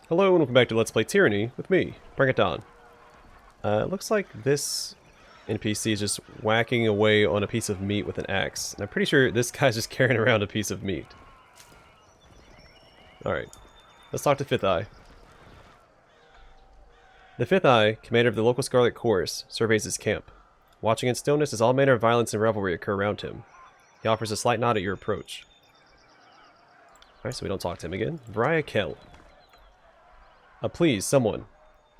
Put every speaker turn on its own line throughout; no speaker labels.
Hello and welcome back to Let's Play Tyranny with me, Bring It Down. It looks like this NPC is just whacking away on a piece of meat with an axe. And I'm pretty sure this guy's just carrying around a piece of meat. Alright, let's talk to Fifth Eye. The Fifth Eye, commander of the local Scarlet Chorus, surveys his camp, watching in stillness as all manner of violence and revelry occur around him. He offers a slight nod at your approach. Alright, so we don't talk to him again. Vrya Kel. Please, someone.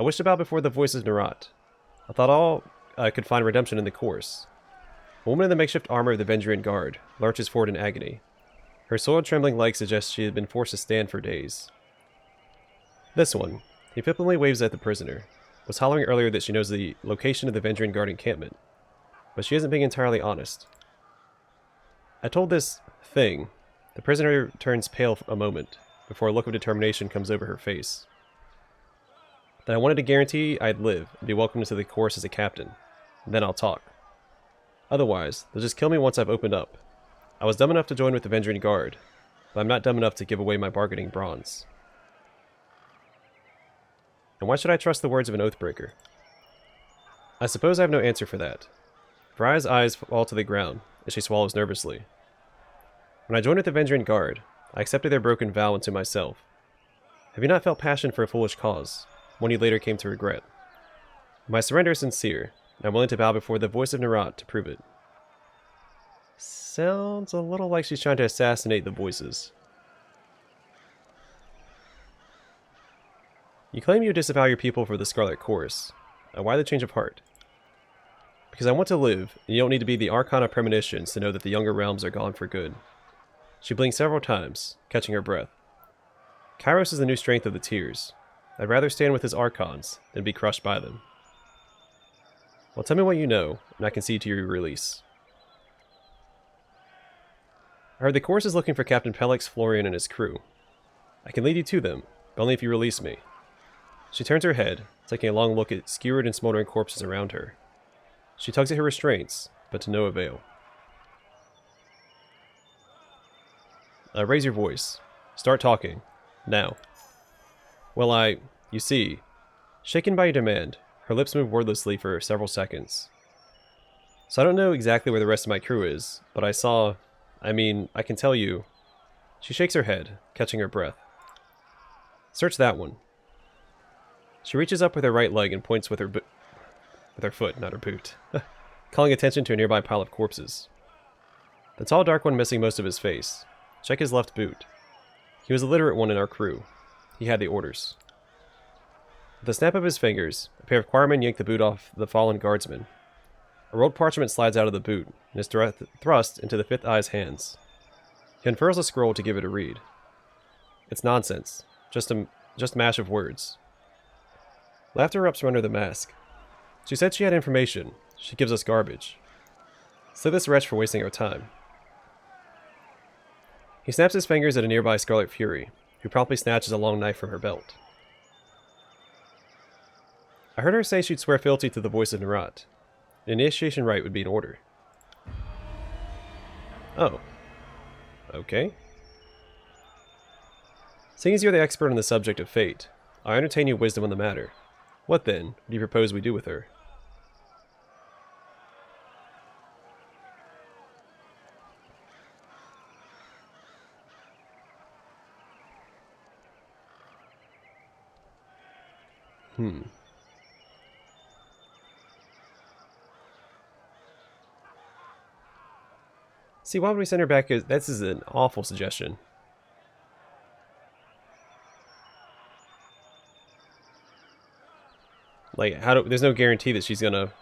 I wish to bow before the voice of Narat. I thought all could find redemption in the course. A woman in the makeshift armor of the Vendrian Guard lurches forward in agony. Her soiled, trembling legs suggest she had been forced to stand for days. This one, he flippantly waves at the prisoner, was hollering earlier that she knows the location of the Vendrian Guard encampment, but she isn't being entirely honest. I told this thing. The prisoner turns pale for a moment, before a look of determination comes over her face. That I wanted to guarantee I'd live and be welcomed into the course as a captain. Then I'll talk. Otherwise, they'll just kill me once I've opened up. I was dumb enough to join with the Vendrian Guard, but I'm not dumb enough to give away my bargaining bronze. And why should I trust the words of an oathbreaker? I suppose I have no answer for that. Vrya's eyes fall to the ground as she swallows nervously. When I joined with the Vendrian Guard, I accepted their broken vow unto myself. Have you not felt passion for a foolish cause? One you later came to regret. My surrender is sincere, and I'm willing to bow before the voice of Narat to prove it. Sounds a little like she's trying to assassinate the voices. You claim you disavow your people for the Scarlet Chorus. Why the change of heart? Because I want to live, and you don't need to be the Archon of Premonitions to know that the younger realms are gone for good. She blinked several times, catching her breath. Kyros is the new strength of the Tears. I'd rather stand with his Archons than be crushed by them. Well, tell me what you know, and I can see to your release. I heard the Chorus is looking for Captain Pelix Florian and his crew. I can lead you to them, but only if you release me. She turns her head, taking a long look at skewered and smoldering corpses around her. She tugs at her restraints, but to no avail. Raise your voice. Start talking. Now. Well, you see, shaken by your demand, her lips moved wordlessly for several seconds. So I don't know exactly where the rest of my crew is, but I can tell you. She shakes her head, catching her breath. Search that one. She reaches up with her right leg and points with her foot, not her boot, calling attention to a nearby pile of corpses. The tall dark one missing most of his face. Check his left boot. He was the literate one in our crew. He had the orders. With a snap of his fingers, a pair of choirmen yank the boot off the fallen guardsman. A rolled parchment slides out of the boot and is thrust into the Fifth Eye's hands. He unfurls a scroll to give it a read. It's nonsense. Just mash of words. Laughter erupts from under the mask. She said she had information. She gives us garbage. Slay this wretch for wasting our time. He snaps his fingers at a nearby Scarlet Fury, who promptly snatches a long knife from her belt. I heard her say she'd swear fealty to the voice of Narat. An initiation rite would be in order. Oh. Okay. Seeing as you're the expert on the subject of fate, I entertain your wisdom on the matter. What then do you propose we do with her? See, why would we send her back? This is an awful suggestion. Like, there's no guarantee that she's gonna...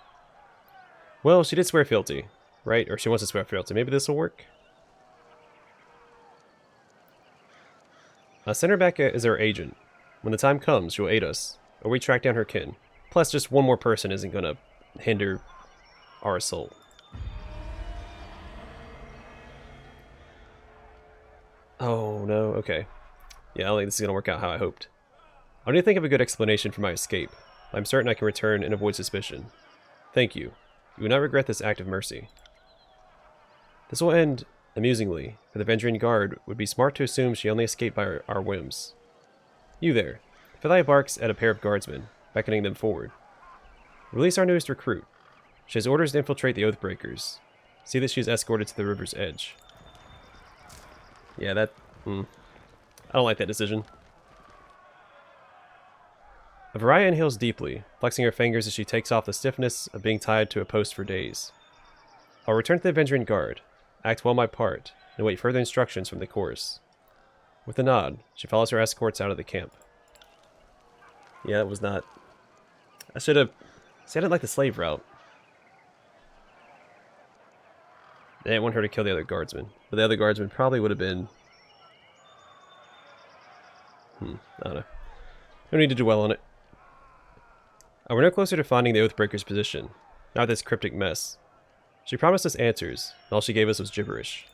Well, she did swear fealty, right? Or she wants to swear fealty. Maybe this will work? Send her back as our agent. When the time comes, she'll aid us, or we track down her kin. Plus, just one more person isn't gonna hinder our assault. Oh, no, okay. Yeah, I don't think this is gonna work out how I hoped. I need to think of a good explanation for my escape. I'm certain I can return and avoid suspicion. Thank you. You will not regret this act of mercy. This will end amusingly, for the Vendrian Guard would be smart to assume she only escaped by our whims. You there. Philae barks at a pair of guardsmen, beckoning them forward. Release our newest recruit. She has orders to infiltrate the Oathbreakers. See that she is escorted to the river's edge. Yeah, that... I don't like that decision. Varia inhales deeply, flexing her fingers as she takes off the stiffness of being tied to a post for days. I'll return to the Avenging Guard, act well my part, and await further instructions from the chorus. With a nod, she follows her escorts out of the camp. Yeah, that was not... I should have... See, I didn't like the slave route. I didn't want her to kill the other guardsmen. But the other guardsmen probably would have been... I don't know. No need to dwell on it. We're no closer to finding the Oathbreaker's position. Not this cryptic mess. She promised us answers, and all she gave us was gibberish.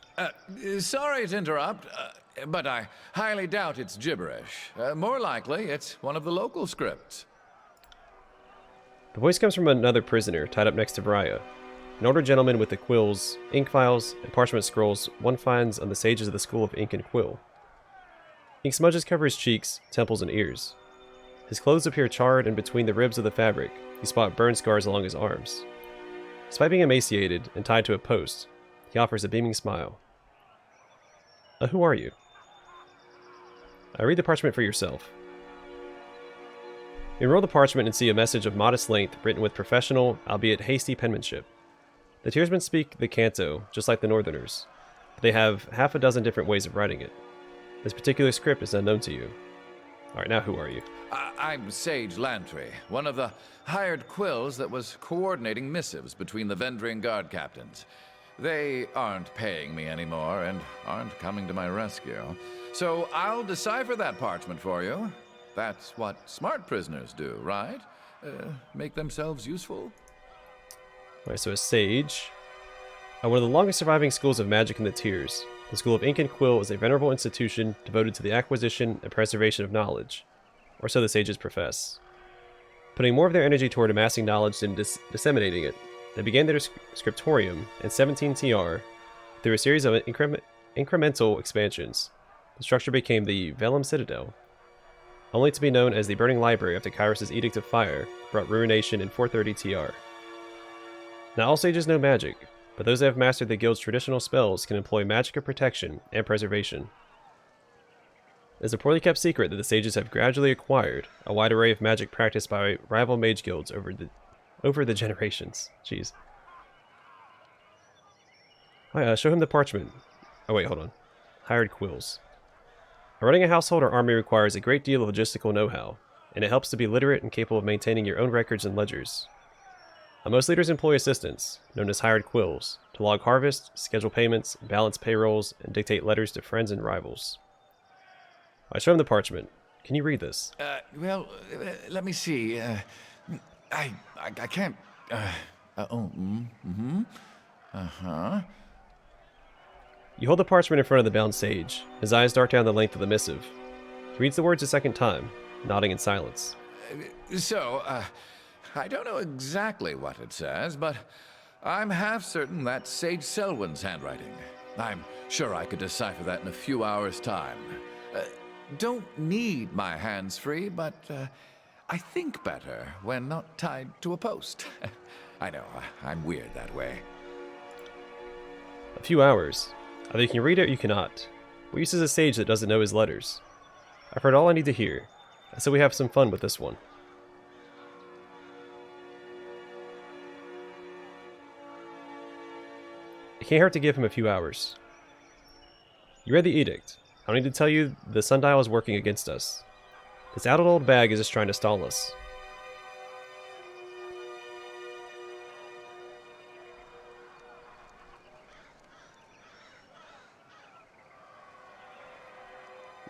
Sorry to interrupt, but I highly doubt it's gibberish. More likely, it's one of the local scripts.
The voice comes from another prisoner tied up next to Varia. An older gentleman with the quills, ink files, and parchment scrolls one finds on the sages of the School of Ink and Quill. Ink smudges cover his cheeks, temples, and ears. His clothes appear charred, and between the ribs of the fabric, you spot burn scars along his arms. Despite being emaciated and tied to a post, he offers a beaming smile. Who are you? Read the parchment for yourself. You unroll the parchment and see a message of modest length written with professional, albeit hasty penmanship. The Tearsmen speak the Canto, just like the Northerners, but they have half a dozen different ways of writing it. This particular script is unknown to you. Alright, now who are you?
I'm Sage Lantry, one of the hired Quills that was coordinating missives between the Vendrian Guard captains. They aren't paying me anymore and aren't coming to my rescue. So I'll decipher that parchment for you. That's what smart prisoners do, right? Make themselves useful?
Alright, so a sage. One of the longest surviving schools of magic in the Tiers, the School of Ink and Quill is a venerable institution devoted to the acquisition and preservation of knowledge, or so the sages profess. Putting more of their energy toward amassing knowledge than disseminating it, they began their scriptorium in 17 TR through a series of incremental expansions. The structure became the Vellum Citadel, only to be known as the Burning Library after Kyros' Edict of Fire brought ruination in 430 TR. Now all sages know magic, but those that have mastered the guild's traditional spells can employ magic of protection and preservation. It is a poorly kept secret that the sages have gradually acquired a wide array of magic practiced by rival mage guilds over the generations. Jeez. Show him the parchment. Oh wait, hold on. Hired Quills. Running a household or army requires a great deal of logistical know-how, and it helps to be literate and capable of maintaining your own records and ledgers. Most leaders employ assistants, known as hired Quills, to log harvest, schedule payments, balance payrolls, and dictate letters to friends and rivals. I show him the parchment. Can you read this?
Well, let me see. I can't...
You hold the parchment in front of the bound sage. His eyes dart down the length of the missive. He reads the words a second time, nodding in silence.
I don't know exactly what it says, but I'm half certain that's Sage Selwyn's handwriting. I'm sure I could decipher that in a few hours' time. Don't need my hands free, but I think better when not tied to a post. I know, I'm weird that way.
A few hours. Either you can read it or you cannot. What use is a sage that doesn't know his letters? I've heard all I need to hear, so we have some fun with this one. It can't hurt to give him a few hours. You read the edict. I don't need to tell you the sundial is working against us. This addled old bag is just trying to stall us.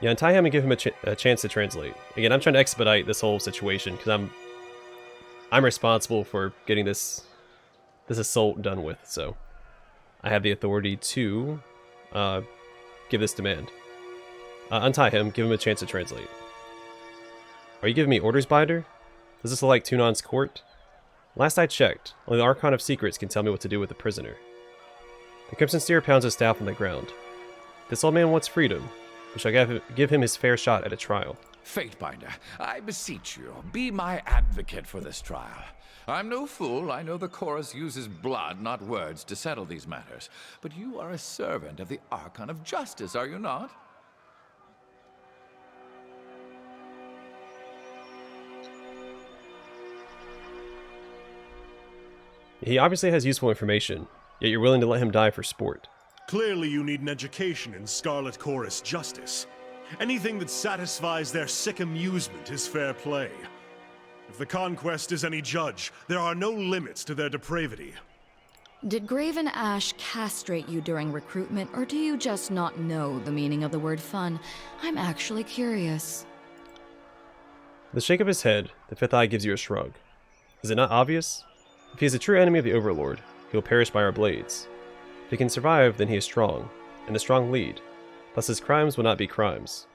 Yeah, untie him and give him a chance to translate. Again, I'm trying to expedite this whole situation because I'm responsible for getting this assault done with, so I have the authority to give this demand. Untie him, give him a chance to translate. Are you giving me orders, Binder? Does this look like Tunon's court? Last I checked, only the Archon of Secrets can tell me what to do with the prisoner. The Crimson Steer pounds his staff on the ground. This old man wants freedom. We shall give him his fair shot at a trial.
Fatebinder, I beseech you, be my advocate for this trial. I'm no fool. I know the chorus uses blood, not words, to settle these matters. But you are a servant of the Archon of Justice, are you not?
He obviously has useful information, yet you're willing to let him die for sport.
Clearly you need an education in Scarlet Chorus justice. Anything that satisfies their sick amusement is fair play. If the conquest is any judge, there are no limits to their depravity.
Did Graven Ash castrate you during recruitment, or do you just not know the meaning of the word fun? I'm actually curious.
With a shake of his head, the fifth eye gives you a shrug. Is it not obvious? If he is a true enemy of the Overlord, he will perish by our blades. If he can survive, then he is strong, and the strong lead. Thus his crimes will not be crimes,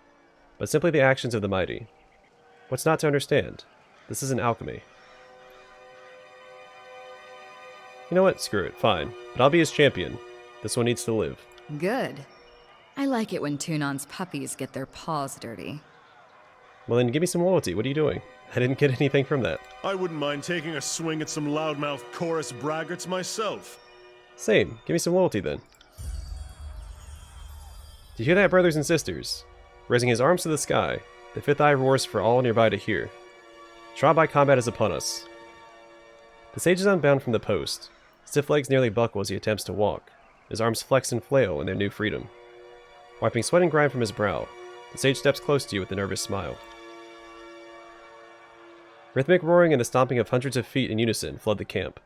but simply the actions of the mighty. What's not to understand? This isn't alchemy. You know what? Screw it. Fine. But I'll be his champion. This one needs to live.
Good. I like it when Tunon's puppies get their paws dirty.
Well then, give me some loyalty. What are you doing? I didn't get anything from that.
I wouldn't mind taking a swing at some loudmouth chorus braggarts myself.
Same. Give me some loyalty then. Do you hear that, brothers and sisters? Raising his arms to the sky, the fifth eye roars for all nearby to hear. Trial by combat is upon us. The sage is unbound from the post. Stiff legs nearly buckle as he attempts to walk. His arms flex and flail in their new freedom. Wiping sweat and grime from his brow, the sage steps close to you with a nervous smile. Rhythmic roaring and the stomping of hundreds of feet in unison flood the camp.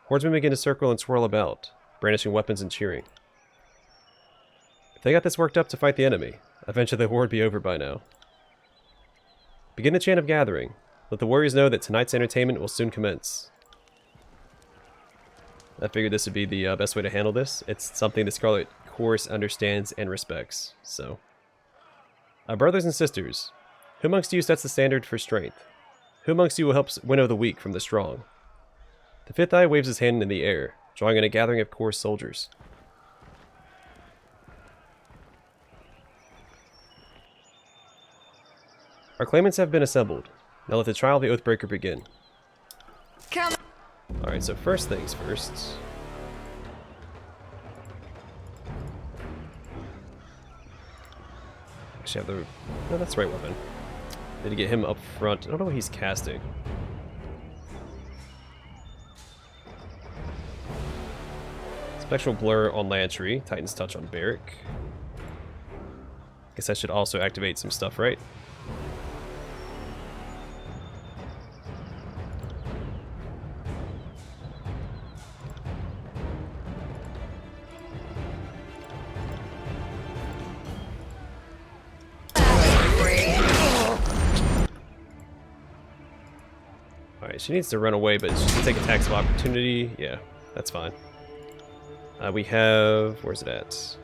Horsemen begin to circle and swirl about, brandishing weapons and cheering. If they got this worked up to fight the enemy, eventually the war would be over by now. Begin the chant of gathering. Let the warriors know that tonight's entertainment will soon commence. I figured this would be the best way to handle this. It's something the Scarlet Chorus understands and respects, so... brothers and sisters, who amongst you sets the standard for strength? Who amongst you will help winnow the weak from the strong? The fifth eye waves his hand in the air, drawing in a gathering of Chorus soldiers. Our claimants have been assembled. Now let the trial of the Oathbreaker begin.
Come.
Alright, so first things first. Actually, I have the... No, that's the right weapon. Need to get him up front. I don't know what he's casting. Spectral Blur on Lantry. Titan's Touch on Barrick. Guess I should also activate some stuff, right? Alright, she needs to run away, but she can take attacks of opportunity. Yeah, that's fine. We have... Where's it at?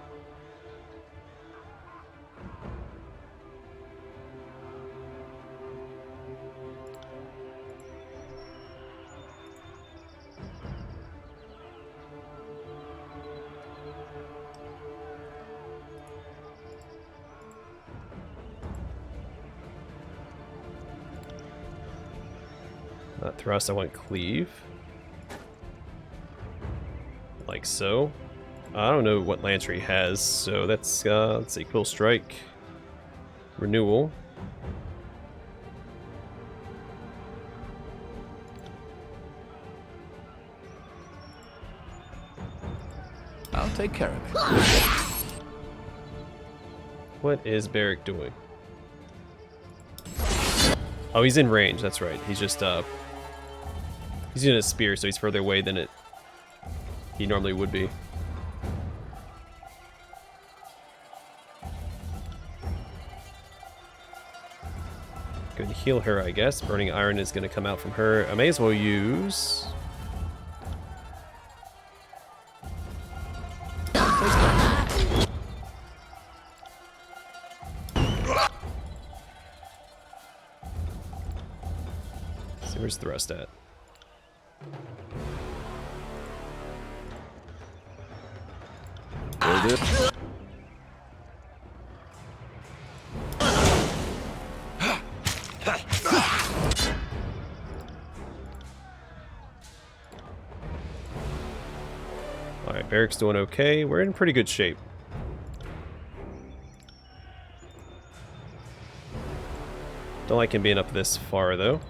Not thrust, I want cleave. Like so. I don't know what Lantry has, so that's, let's see, Quill Strike. Renewal.
I'll take care of it.
What is Barrick doing? Oh, he's in range, that's right. He's just, he's using a spear, so he's further away than he normally would be. Going to heal her, I guess. Burning Iron is going to come out from her. I may as well use... See, where's Thrust at?
Will do.
Alright, Barrick's doing okay. We're in pretty good shape. Don't like him being up this far, though.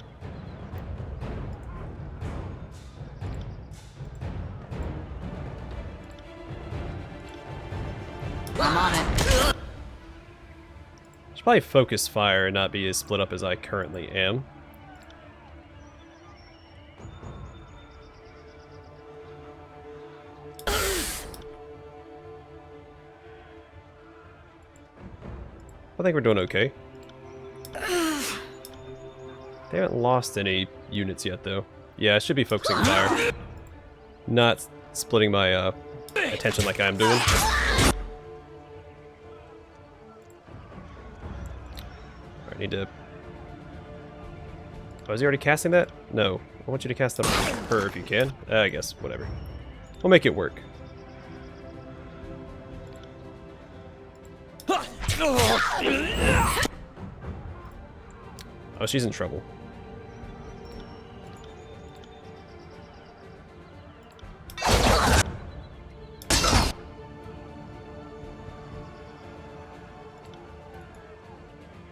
I'm on it.
Should probably focus fire and not be as split up as I currently am. I think we're doing okay. They haven't lost any units yet, though. Yeah, I should be focusing fire. Not splitting my attention like I'm doing. I need to... Oh, is he already casting that? No. I want you to cast on her if you can. I guess, whatever. We'll make it work. Oh, she's in trouble.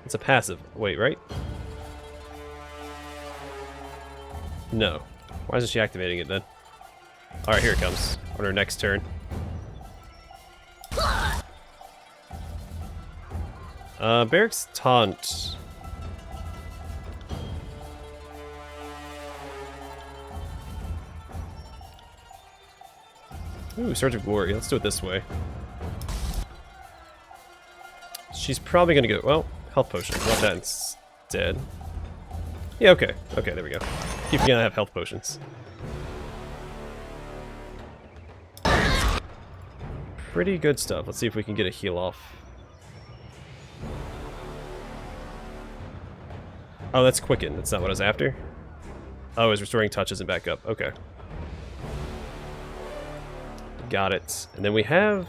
It's a passive. Wait, right? No. Why isn't she activating it then? Alright, here it comes. On her next turn. Barrick's taunt. Ooh, Surge of Glory. Let's do it this way. She's probably gonna go... Well, health potion. I want that instead. Yeah, okay. Okay, there we go. Keep gonna have health potions. Pretty good stuff. Let's see if we can get a heal off. Oh, that's Quicken. That's not what I was after. Oh, it's restoring touches and back up. Okay. Got it. And then we have...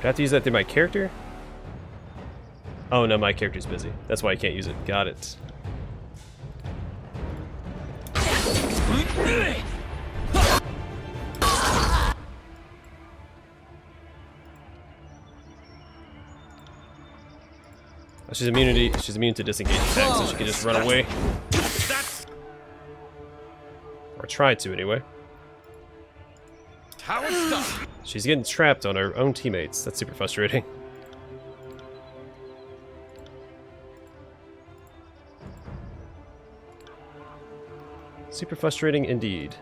Do I have to use that through my character? Oh no, my character's busy. That's why I can't use it. Got it. Oh, she's immune to disengage attacks, so she can just run away. Or try to, anyway. She's getting trapped on her own teammates. That's super frustrating. Super frustrating indeed.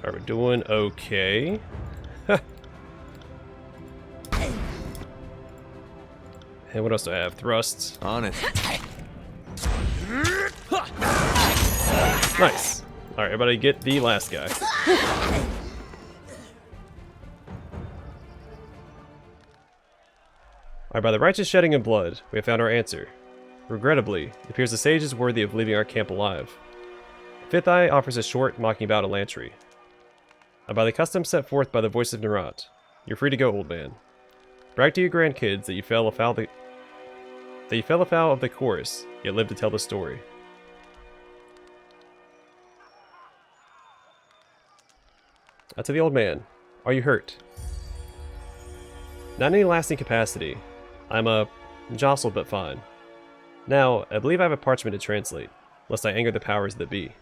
Are we doing okay? And what else do I have? Thrust.
On it.
Nice. Alright, everybody get the last guy. Alright, by the righteous shedding of blood, we have found our answer. Regrettably, it appears the sage is worthy of leaving our camp alive. Fifth Eye offers a short, mocking bout of Lantry. And by the custom set forth by the voice of Nerat, you're free to go, old man. Brag to your grandkids that you fell afoul of the chorus, yet live to tell the story. To the old man, are you hurt? Not in any lasting capacity. I'm jostled but fine. Now, I believe I have a parchment to translate, lest I anger the powers that be.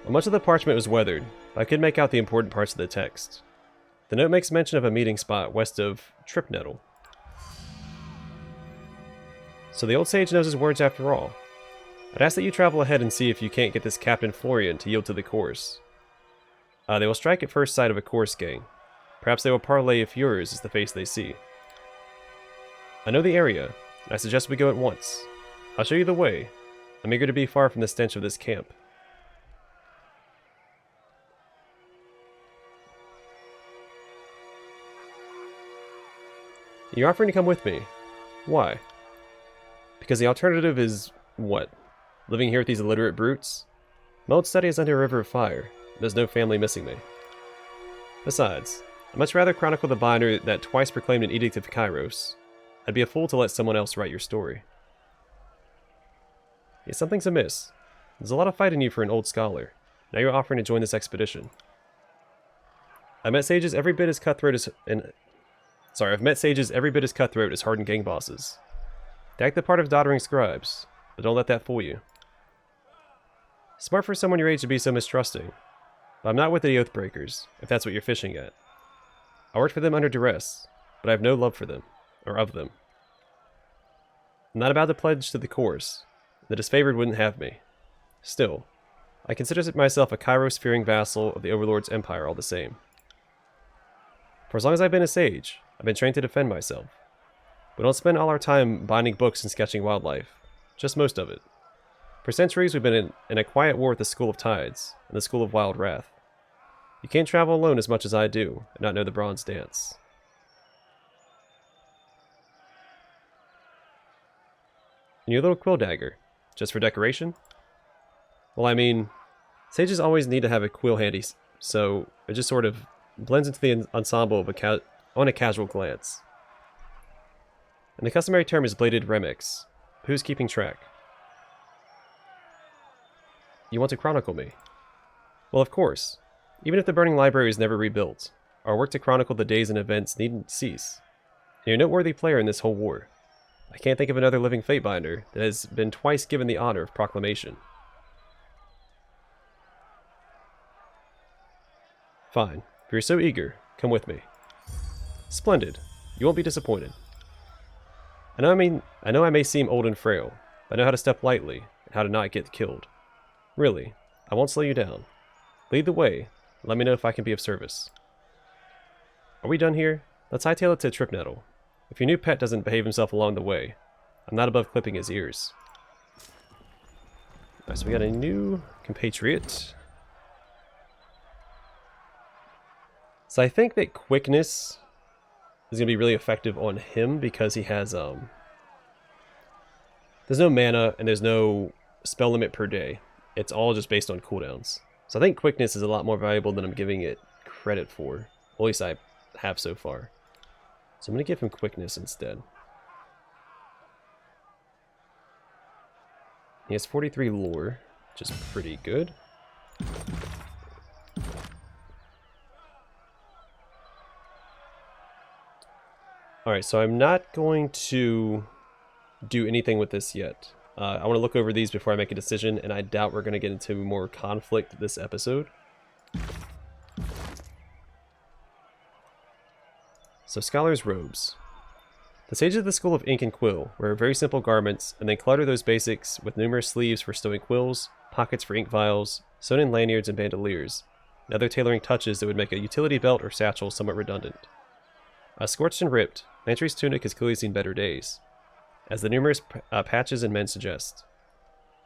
Well, much of the parchment was weathered, but I could make out the important parts of the text. The note makes mention of a meeting spot west of Tripnettle. So the old sage knows his words after all. I'd ask that you travel ahead and see if you can't get this Captain Florian to yield to the course. They will strike at first sight of a course gang. Perhaps they will parlay if yours is the face they see. I know the area, and I suggest we go at once. I'll show you the way. I'm eager to be far from the stench of this camp. You're offering to come with me. Why? Because the alternative is, what? Living here with these illiterate brutes? My old study is under a river of fire. There's no family missing me. Besides, I'd much rather chronicle the binder that twice proclaimed an edict of Kyros. I'd be a fool to let someone else write your story. Yeah, something's amiss. There's a lot of fight in you for an old scholar. Now you're offering to join this expedition. I've met sages every bit as cutthroat as hardened gang bosses. They act the part of doddering scribes, but don't let that fool you. Smart for someone your age to be so mistrusting, but I'm not with the Oathbreakers, if that's what you're fishing at. I worked for them under duress, but I have no love for them, or of them. I'm not about to pledge to the course. The disfavored wouldn't have me. Still, I consider myself a Kyros-fearing vassal of the Overlord's empire all the same. For as long as I've been a sage, I've been trained to defend myself. We don't spend all our time binding books and sketching wildlife, just most of it. For centuries we've been in a quiet war with the School of Tides, and the School of Wild Wrath. You can't travel alone as much as I do, and not know the Bronze Dance. And your little quill dagger, just for decoration? Well, I mean, sages always need to have a quill handy, so it just sort of blends into the ensemble of on a casual glance. And the customary term is bladed remix. Who's keeping track? You want to chronicle me? Well, of course. Even if the burning library is never rebuilt, our work to chronicle the days and events needn't cease. And you're a noteworthy player in this whole war. I can't think of another living Fatebinder that has been twice given the honor of proclamation. Fine. If you're so eager, come with me. Splendid. You won't be disappointed. I know I may seem old and frail, but I know how to step lightly and how to not get killed. Really, I won't slow you down. Lead the way, and let me know if I can be of service. Are we done here? Let's hightail it to Tripnettle. If your new pet doesn't behave himself along the way, I'm not above clipping his ears. Alright, so we got a new compatriot. So I think that quickness is going to be really effective on him because he has, there's no mana and there's no spell limit per day. It's all just based on cooldowns. So I think quickness is a lot more valuable than I'm giving it credit for. Or at least I have so far. So I'm going to give him quickness instead. He has 43 lore, which is pretty good. Alright, so I'm not going to do anything with this yet. I want to look over these before I make a decision, and I doubt we're going to get into more conflict this episode. So, Scholar's Robes. The sages of the School of Ink and Quill wear very simple garments, and then clutter those basics with numerous sleeves for stowing quills, pockets for ink vials, sewn-in lanyards and bandoliers, and other tailoring touches that would make a utility belt or satchel somewhat redundant. Scorched and ripped, Lantry's tunic has clearly seen better days, as the numerous patches and mends suggest.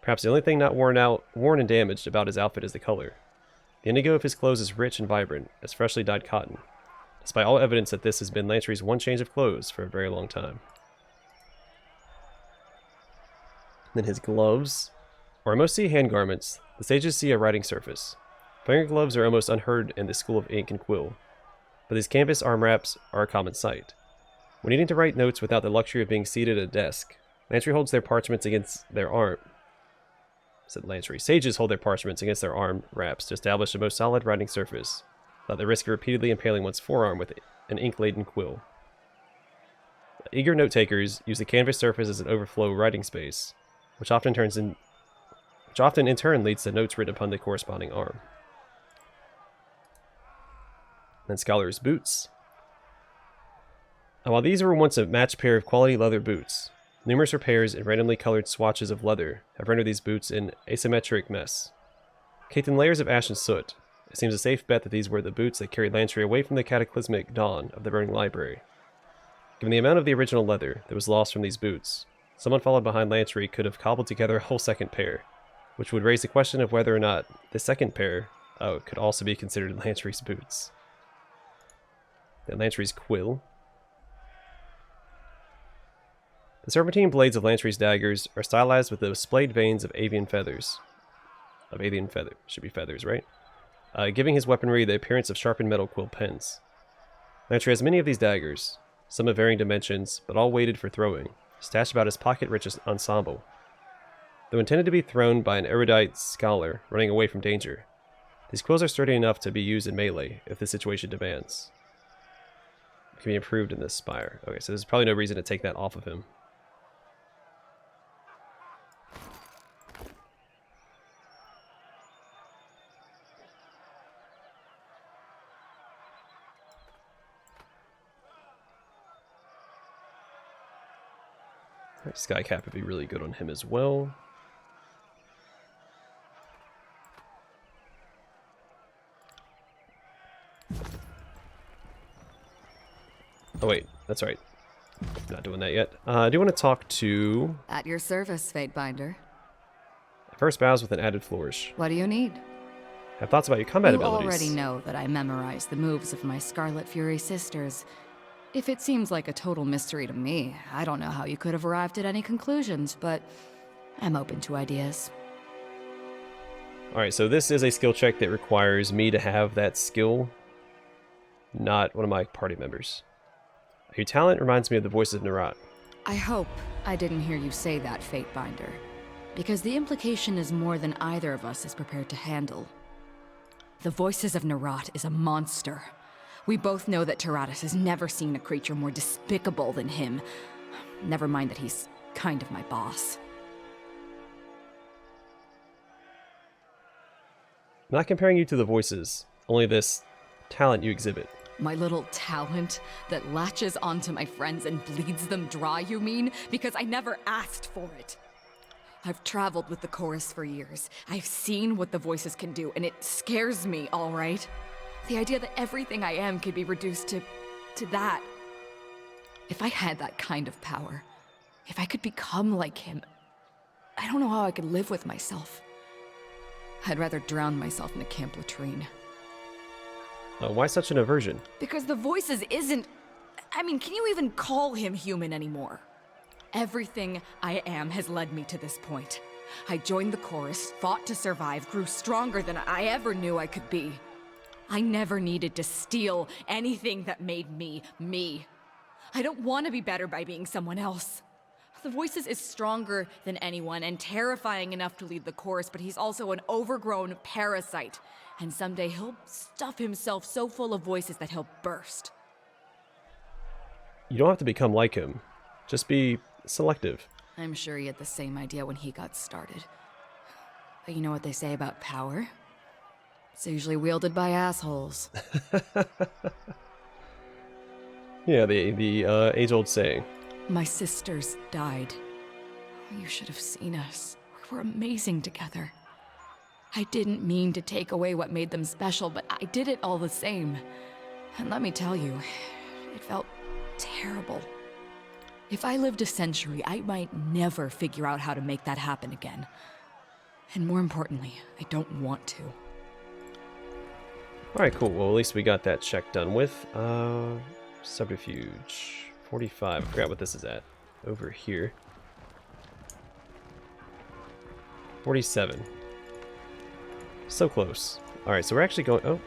Perhaps the only thing not worn and damaged about his outfit is the color. The indigo of his clothes is rich and vibrant, as freshly dyed cotton, despite all evidence that this has been Lantry's one change of clothes for a very long time. Then his gloves. Where most see hand garments, the sages see a writing surface. Finger gloves are almost unheard in the School of Ink and Quill, but these canvas arm wraps are a common sight. When needing to write notes without the luxury of being seated at a desk, Lantry holds their parchments against their arm. Sages hold their parchments against their arm wraps to establish the most solid writing surface, without the risk of repeatedly impaling one's forearm with an ink-laden quill. Eager note-takers use the canvas surface as an overflow writing space, which often in turn leads to notes written upon the corresponding arm. Then Scholar's Boots. While these were once a matched pair of quality leather boots, numerous repairs and randomly colored swatches of leather have rendered these boots an asymmetric mess. Caked in layers of ash and soot, it seems a safe bet that these were the boots that carried Lantry away from the cataclysmic dawn of the burning library. Given the amount of the original leather that was lost from these boots, someone followed behind Lantry could have cobbled together a whole second pair, which would raise the question of whether or not the second pair could also be considered Lantry's boots. Then Lantry's Quill. The serpentine blades of Lantry's daggers are stylized with the splayed veins of avian feathers. Should be feathers, right? Giving his weaponry the appearance of sharpened metal quill pens. Lantry has many of these daggers, some of varying dimensions, but all weighted for throwing, stashed about his pocket-rich ensemble. Though intended to be thrown by an erudite scholar running away from danger, these quills are sturdy enough to be used in melee if the situation demands. It can be improved in this spire. Okay, so there's probably no reason to take that off of him. Alright, Skycap would be really good on him as well. Oh wait, that's right. Not doing that yet. I do want to talk to...
At your service, Fatebinder.
First bows with an added flourish.
What do you need?
Have thoughts about your combat
You
abilities.
already know that I memorize the moves of my Scarlet Fury sisters. If it seems like a total mystery to me, I don't know how you could have arrived at any conclusions, but I'm open to ideas.
Alright, so this is a skill check that requires me to have that skill, not one of my party members. Your talent reminds me of the voices of Narat.
I hope I didn't hear you say that, Fatebinder, because the implication is more than either of us is prepared to handle. The voices of Narat is a monster. We both know that Tyranny has never seen a creature more despicable than him. Never mind that he's kind of my boss.
I'm not comparing you to the voices, only this talent you exhibit.
My little talent that latches onto my friends and bleeds them dry, you mean? Because I never asked for it. I've traveled with the chorus for years. I've seen what the voices can do, and it scares me, all right? The idea that everything I am could be reduced to that. If I had that kind of power, if I could become like him, I don't know how I could live with myself. I'd rather drown myself in a camp latrine.
Why such an aversion?
Because the voices isn't... I mean, can you even call him human anymore? Everything I am has led me to this point. I joined the chorus, fought to survive, grew stronger than I ever knew I could be. I never needed to steal anything that made me, me. I don't want to be better by being someone else. The Voices is stronger than anyone and terrifying enough to lead the chorus, but he's also an overgrown parasite. And someday he'll stuff himself so full of voices that he'll burst.
You don't have to become like him. Just be selective.
I'm sure he had the same idea when he got started. But you know what they say about power? It's usually wielded by assholes.
Yeah, the age-old saying.
My sisters died. You should have seen us. We were amazing together. I didn't mean to take away what made them special, but I did it all the same. And let me tell you, it felt terrible. If I lived a century, I might never figure out how to make that happen again. And more importantly, I don't want to.
Alright, cool. Well, at least we got that check done with. Subterfuge. 45. I forgot what this is at. Over here. 47. So close. Alright, so we're actually going... Oh.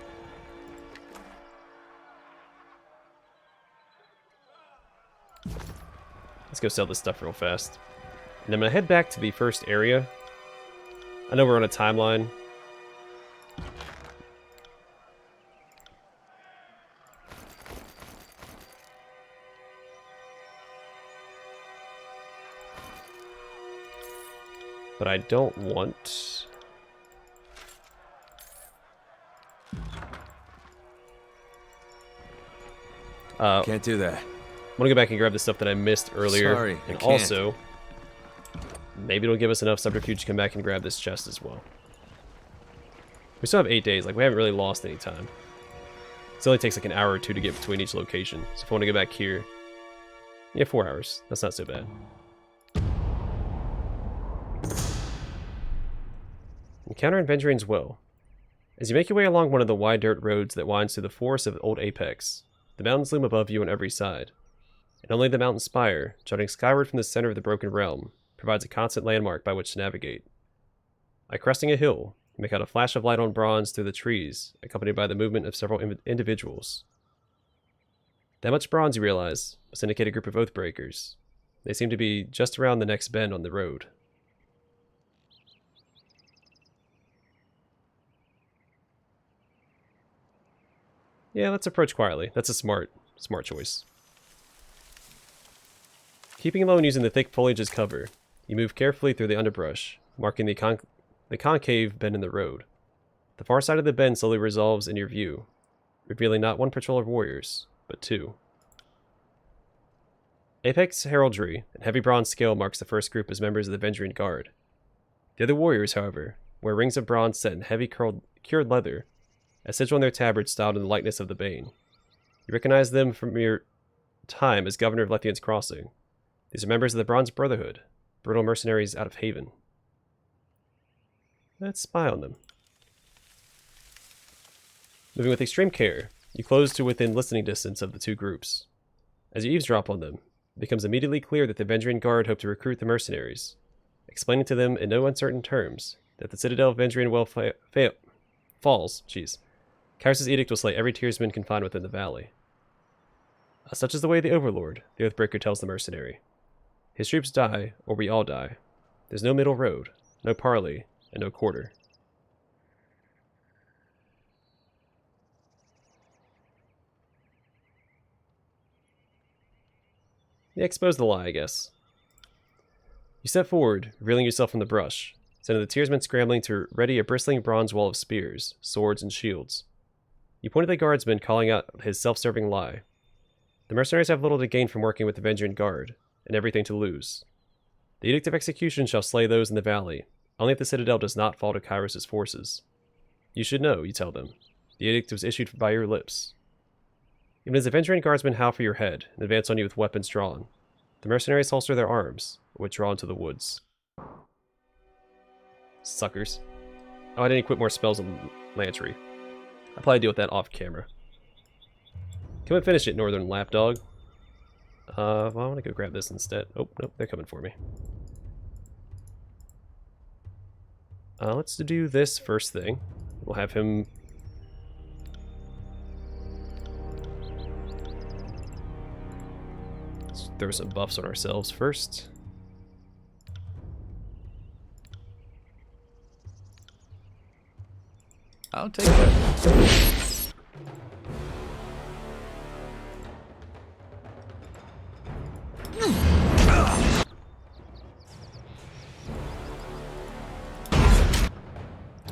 Let's go sell this stuff real fast. And I'm going to head back to the first area. I know we're on a timeline. But I don't want...
Can't do that.
I'm gonna go back and grab the stuff that I missed earlier.
Sorry,
and
I can't.
also, maybe it'll give us enough subterfuge to come back and grab this chest as well. We still have 8 days. Like, we haven't really lost any time. It only takes like an hour or two to get between each location. So if I want to go back here, yeah, 4 hours. That's not so bad. Encounter Adventuring's Will. As you make your way along one of the wide dirt roads that winds through the forest of Old Apex, the mountains loom above you on every side. and only the mountain spire, jutting skyward from the center of the broken realm, provides a constant landmark by which to navigate. By cresting a hill, you make out a flash of light on bronze through the trees, accompanied by the movement of several individuals. That much bronze, you realize, must indicate a group of Oathbreakers. They seem to be just around the next bend on the road. Yeah, let's approach quietly. That's a smart choice. Keeping low and using the thick foliage as cover, you move carefully through the underbrush, marking the concave bend in the road. The far side of the bend slowly resolves in your view, revealing not one patrol of warriors, but two. Apex heraldry and heavy bronze scale marks the first group as members of the Vendrian Guard. The other warriors, however, wear rings of bronze set in heavy cured leather, a sigil on their tabards styled in the likeness of the Bane. You recognize them from your time as governor of Lethian's Crossing. These are members of the Bronze Brotherhood, brutal mercenaries out of Haven. Let's spy on them. Moving with extreme care, you close to within listening distance of the two groups. As you eavesdrop on them, it becomes immediately clear that the Vendrian Guard hope to recruit the mercenaries, explaining to them in no uncertain terms that the Citadel of Vendrian falls. Kyros' edict will slay every tiersman confined within the valley. Such is the way of the Overlord, the Oathbreaker tells the mercenary. His troops die, or we all die. There's no middle road, no parley, and no quarter. Yeah, expose the lie, I guess. You step forward, revealing yourself from the brush, sending the tiersmen scrambling to ready a bristling bronze wall of spears, swords, and shields. You point at the guardsman, calling out his self-serving lie. The mercenaries have little to gain from working with the Vendrian Guard, and everything to lose. The Edict of Execution shall slay those in the valley, only if the Citadel does not fall to Kyros' forces. You should know, you tell them. The edict was issued by your lips. Even as the Vendrian Guardsmen howl for your head and advance on you with weapons drawn, the mercenaries holster their arms and withdraw into the woods. Suckers. Oh, I didn't equip more spells on Lantry. I'll probably deal with that off camera. Come and finish it, Northern Lapdog. Well, I want to go grab this instead. Oh, nope, they're coming for me. Let's do this first thing. We'll have him... Let's throw some buffs on ourselves first.
I'll take that.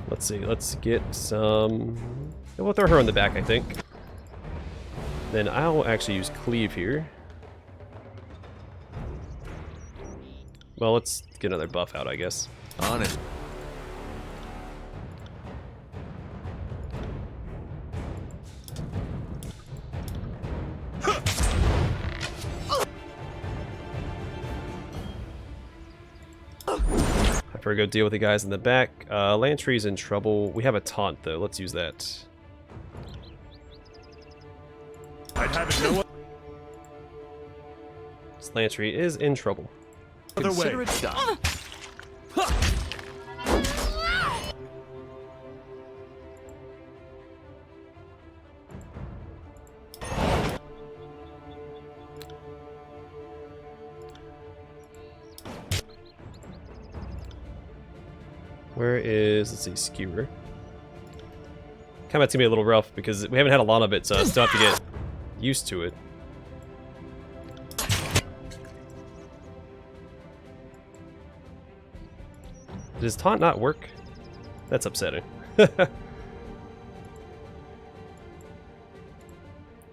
Let's see, let's get some... We'll throw her on the back, I think. Then I'll actually use Cleave here. Well, let's get another buff out, I guess.
On it.
I better go deal with the guys in the back. Lantry's in trouble. We have a taunt, though. Let's use that.
I'd have it no
This Lantry is in trouble.
other way.
Consider it done.
Where is, let's see, Skewer. Combat's gonna be a little rough because we haven't had a lot of it, so I still have to get used to it. Does taunt not work? That's upsetting.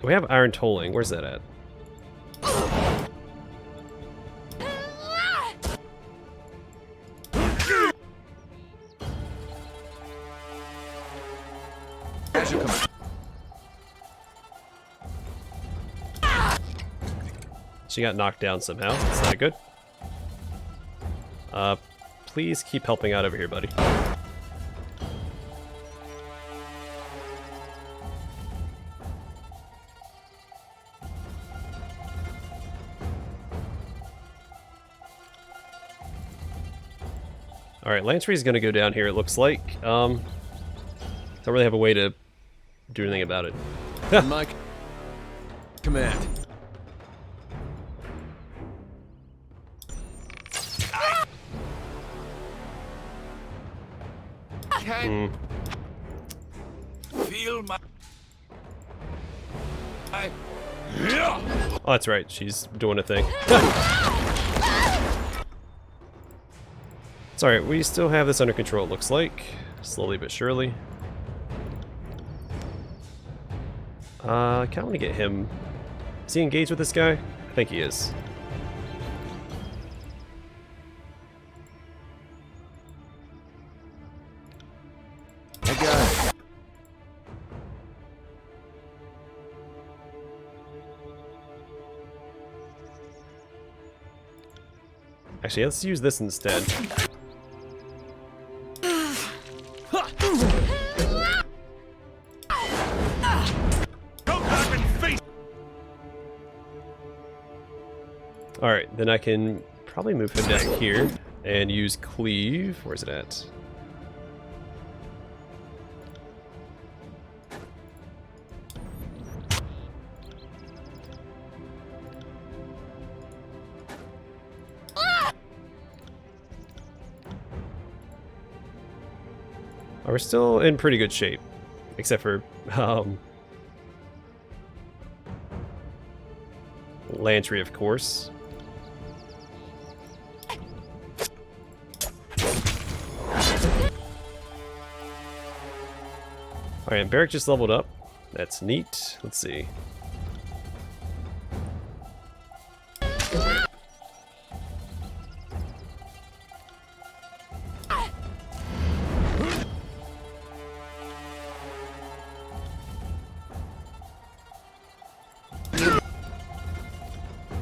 We have Iron Tolling. Where's that at?
As you command.
She got knocked down somehow. That's not good. Please keep helping out over here, buddy. Alright, Lantry's gonna go down here, it looks like. Don't really have a way to do anything about it.
My command.
Can feel my.
Oh, that's right, she's doing a thing. It's alright, we still have this under control, it looks like. Slowly but surely. I kinda wanna get him. Is he engaged with this guy? I think he is.
I got it.
Actually, let's use this instead.
Come back and face.
Alright, then I can probably move him down here and use cleave. Where's it at? We're still in pretty good shape, except for Lantry, of course. Alright, and Barrick just leveled up. That's neat. Let's see.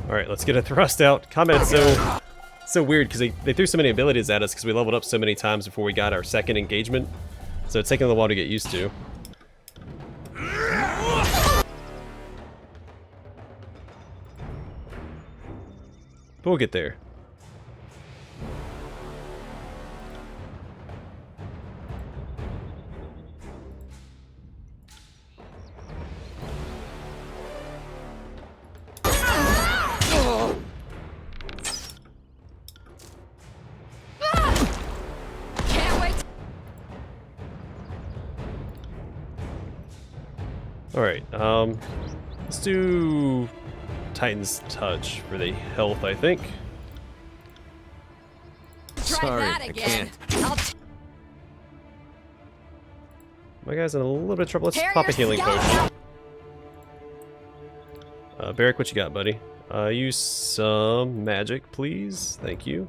Alright, let's get a thrust out. Combat's so weird because they threw so many abilities at us because we leveled up so many times before we got our second engagement. So it's taking a little while to get used to. But we'll get there. Alright, let's do Titan's Touch for the health, I think.
Sorry, I can't.
My guy's in a little bit of trouble. Let's pop a healing potion. Barrick, what you got, buddy? Use some magic, please. Thank you.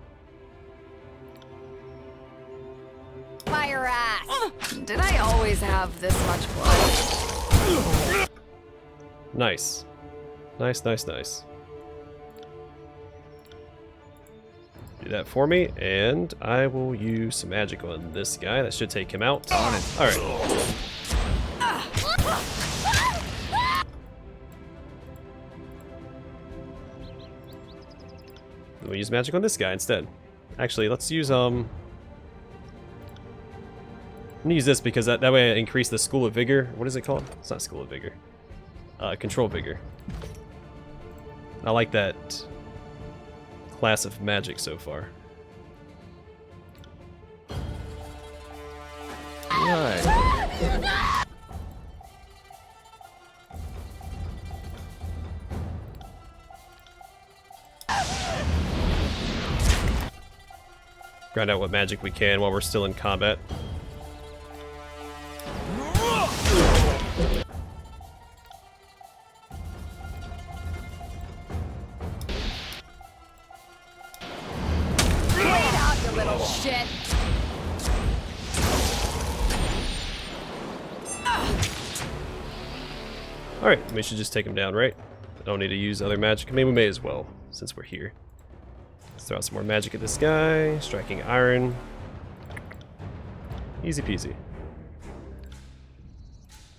Fire ass! Did I always have this much blood?
Nice. Nice, nice, nice. Do that for me, and I will use some magic on this guy. That should take him out.
On it.
Alright. We'll use magic on this guy instead. Actually, let's use, I'm gonna use this because that way I increase the School of Vigor. What is it called? It's not School of Vigor. Control Vigor. I like that class of magic so far.
Right.
Grind out what magic we can while we're still in combat. Alright, we should just take him down, right? I don't need to use other magic. I mean, we may as well, since we're here. Let's throw out some more magic at this guy. Striking Iron. Easy peasy.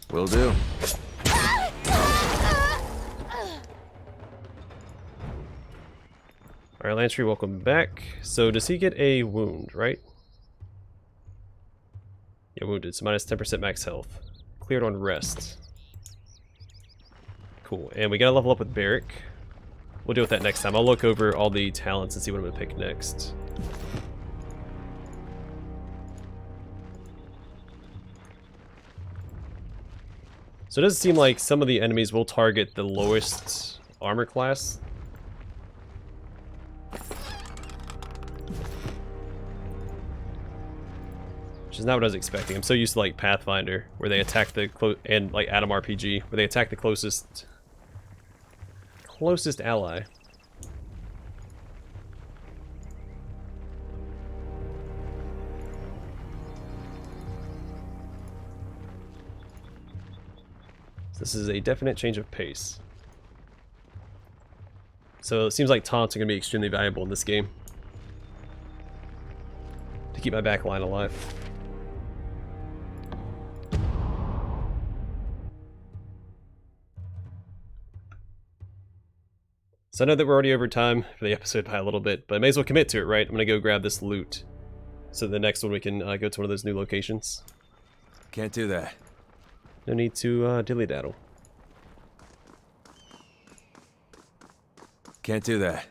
Will do.
Alright, Lantry, welcome back. So, does he get a wound, right? Yeah, wounded, so minus 10% max health. Cleared on rest. Cool, and we gotta level up with Barrick. We'll deal with that next time. I'll look over all the talents and see what I'm gonna pick next. So it does seem like some of the enemies will target the lowest armor class. Which is not what I was expecting. I'm so used to like Pathfinder, where they attack the and like Atom RPG, where they attack the closest ally. So this is a definite change of pace. So it seems like taunts are going to be extremely valuable in this game to keep my back line alive. So I know that we're already over time for the episode by a little bit, but I may as well commit to it, right? I'm going to go grab this loot. So the next one we can go to one of those new locations.
Can't do that.
No need to dilly-daddle.
Can't do that.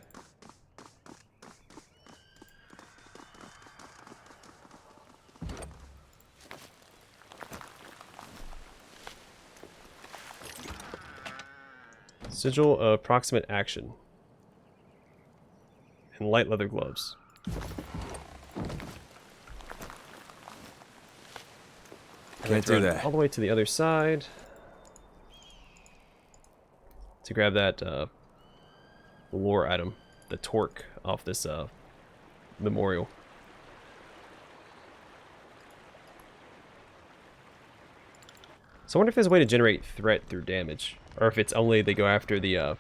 Sigil of proximate action. And light leather gloves.
Can't do that.
All the way to the other side. To grab that lore item. The torque off this memorial. So I wonder if there's a way to generate threat through damage. Or if it's only they go after the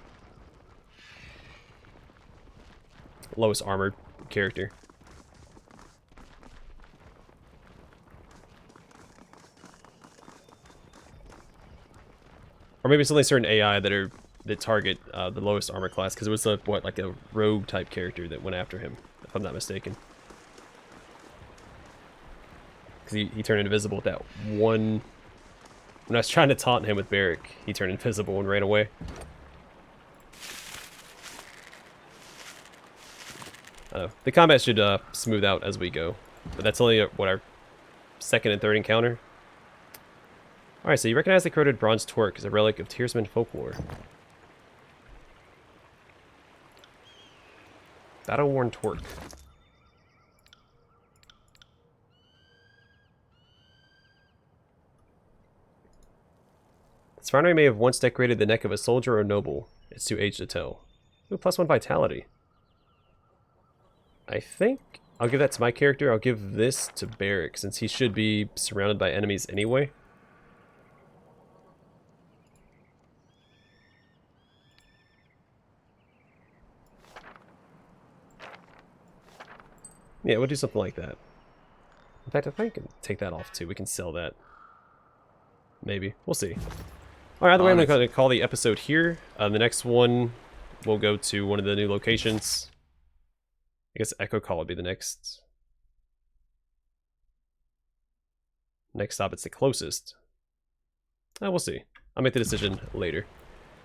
lowest armored character. Or maybe it's only certain AI that target the lowest armor class, because it was like a rogue type character that went after him, if I'm not mistaken. Because he turned invisible with that one. When I was trying to taunt him with Barrick, he turned invisible and ran away. The combat should smooth out as we go, but that's only what our second and third encounter. Alright, so you recognize the corroded bronze torque as a relic of Tiersman folklore. Battle-worn torque. This foundry may have once decorated the neck of a soldier or noble. It's too aged to tell. Ooh, +1 vitality. I think I'll give that to my character. I'll give this to Barrick, since he should be surrounded by enemies anyway. Yeah, we'll do something like that. In fact, I think I can take that off too. We can sell that. Maybe. We'll see. Alright, either way, I'm going to call the episode here. The next one, we'll go to one of the new locations. I guess Echo Call would be the next stop. It's the closest. We'll see. I'll make the decision later.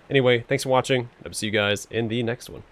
Anyway, thanks for watching. I'll see you guys in the next one.